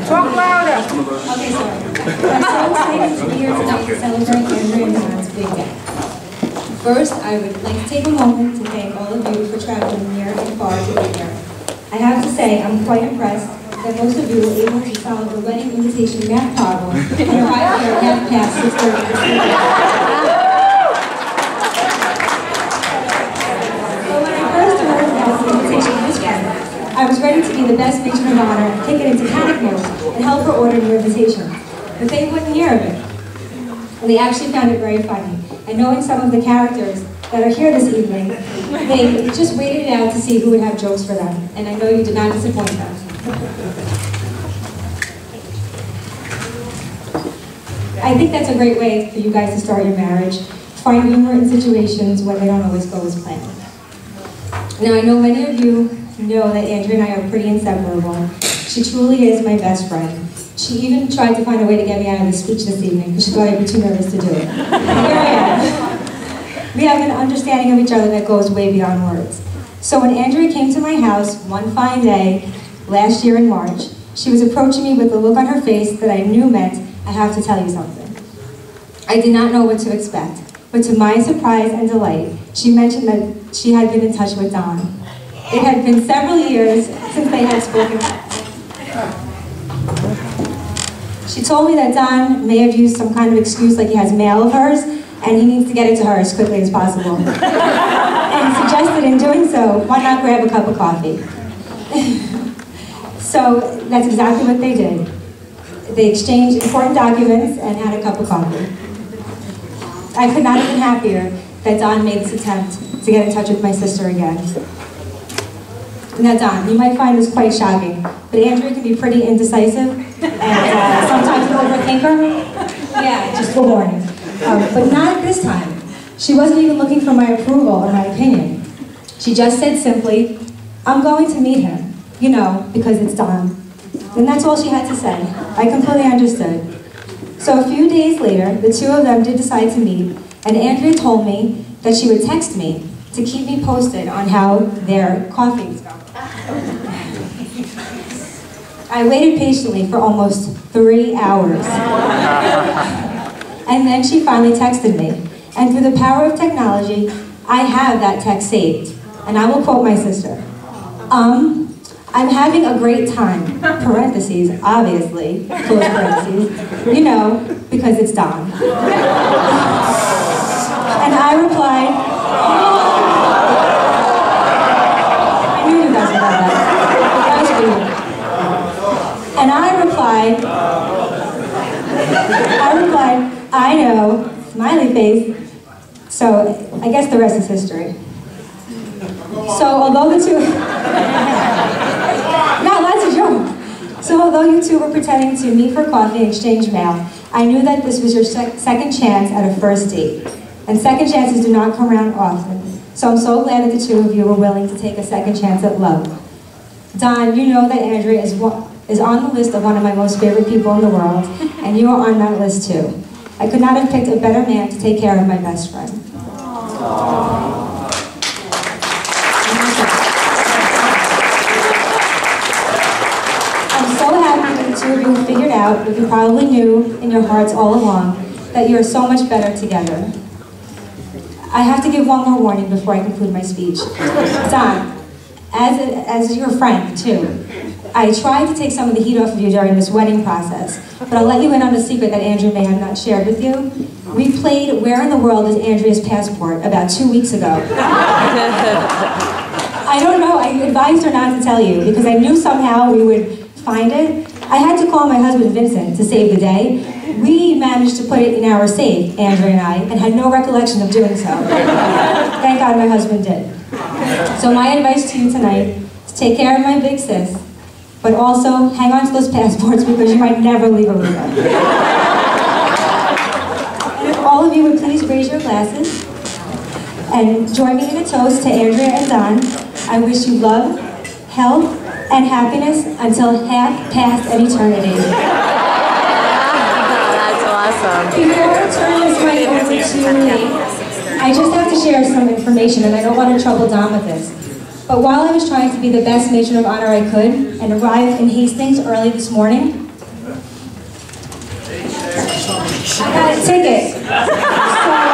Talk louder. Okay, sorry. I'm so excited to be here tonight to celebrate Andrea and Don's big day. First, I would like to take a moment to thank all of you for traveling near and far to be here. I have to say, I'm quite impressed that most of you were able to solve the wedding invitation math problem and arrive here at past 6:30. I was ready to be the best matron of honor, kick it into panic mode, and help her order new invitations. But they wouldn't hear of it. And they actually found it very funny. And knowing some of the characters that are here this evening, they just waited it out to see who would have jokes for them. And I know you did not disappoint them. I think that's a great way for you guys to start your marriage. Find humor in situations when they don't always go as planned. Now, I know many of you know that Andrea and I are pretty inseparable. She truly is my best friend. She even tried to find a way to get me out of the speech this evening because she thought I'd be too nervous to do it. And here I am. We have an understanding of each other that goes way beyond words. So when Andrea came to my house one fine day last year in March, she was approaching me with a look on her face that I knew meant, I have to tell you something. I did not know what to expect, but to my surprise and delight, she mentioned that she had been in touch with Don. It had been several years since they had spoken. She told me that Don may have used some kind of excuse like he has mail of hers and he needs to get it to her as quickly as possible. And suggested in doing so, why not grab a cup of coffee? So that's exactly what they did. They exchanged important documents and had a cup of coffee. I could not have been happier that Don made this attempt to get in touch with my sister again. Now, Don, you might find this quite shocking, but Andrea can be pretty indecisive and sometimes an overthinker. Yeah, just a warning. But not at this time. She wasn't even looking for my approval or my opinion. She just said simply, I'm going to meet him, you know, because it's Don. And that's all she had to say. I completely understood. So a few days later, the two of them did decide to meet, and Andrea told me that she would text me to keep me posted on how their coffee was going. I waited patiently for almost 3 hours. And then she finally texted me. And through the power of technology, I have that text saved. And I will quote my sister. I'm having a great time, parentheses, obviously, close parentheses, you know, because it's Don. And I replied, I knew you guys would love that. That was weird. And I replied, I know, smiley face. So I guess the rest is history. So although the two, no, that's a joke. So although you two were pretending to meet for coffee and exchange mail, I knew that this was your second chance at a first date. And second chances do not come around often. So I'm so glad that the two of you were willing to take a second chance at love. Don, you know that Andrea is on the list of one of my most favorite people in the world, and you are on that list too. I could not have picked a better man to take care of my best friend. I'm so happy that the two of you figured out what you probably knew in your hearts all along, that you're so much better together. I have to give one more warning before I conclude my speech. Don, as your friend too, I tried to take some of the heat off of you during this wedding process, but I'll let you in on a secret that Andrea may have not shared with you. We played Where in the World is Andrea's Passport about 2 weeks ago. I don't know, I advised her not to tell you because I knew somehow we would find it. I had to call my husband Vincent to save the day. We managed to put it in our safe, Andrea and I, and had no recollection of doing so. Thank God my husband did. So my advice to you tonight is take care of my big sis, but also hang on to those passports because you might never leave Aruba. And if all of you would please raise your glasses and join me in a toast to Andrea and Don, I wish you love, health, and happiness until half past an eternity. That's awesome. Before I turn this mic over to Lee, I just have to share some information, and I don't want to trouble Don with this. But while I was trying to be the best matron of honor I could and arrived in Hastings early this morning, I got a ticket. So